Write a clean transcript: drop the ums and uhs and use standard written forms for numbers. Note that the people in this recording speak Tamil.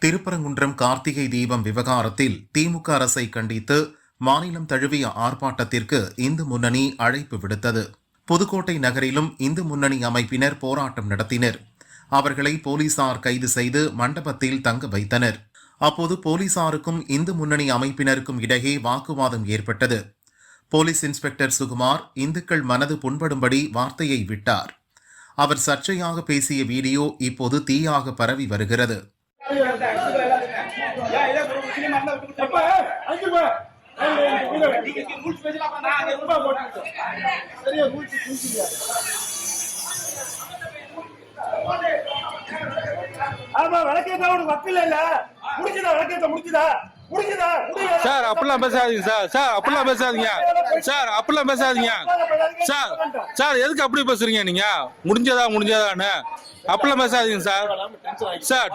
திருப்பரங்குன்றம் கார்த்திகை தீபம் விவகாரத்தில் திமுக அரசை கண்டித்து மாநிலம் தழுவிய ஆர்ப்பாட்டத்திற்கு இந்து முன்னணி அழைப்பு விடுத்தது. புதுக்கோட்டை நகரிலும் இந்து முன்னணி அமைப்பினர் போராட்டம் நடத்தினர். அவர்களை போலீசார் கைது செய்து மண்டபத்தில் தங்க வைத்தனர். அப்போது போலீசாருக்கும் இந்து முன்னணி அமைப்பினருக்கும் இடையே வாக்குவாதம் ஏற்பட்டது. போலீஸ் இன்ஸ்பெக்டர் சுகுமார் இந்துக்கள் மனது புண்படும்படி வார்த்தையை விட்டார். அவர் சர்ச்சையாக பேசிய வீடியோ இப்போது தீயாக பரவி வருகிறது. சார் அப்படிலாம் பேசாதீங்க சார் அப்படிலாம் பேசாதீங்க அப்படிலாம் பேசாதீங்க சார் எதுக்கு அப்படி பேசுறீங்க நீங்க முடிஞ்சதான்னு அப்படிலாம் பேசாதீங்க சார்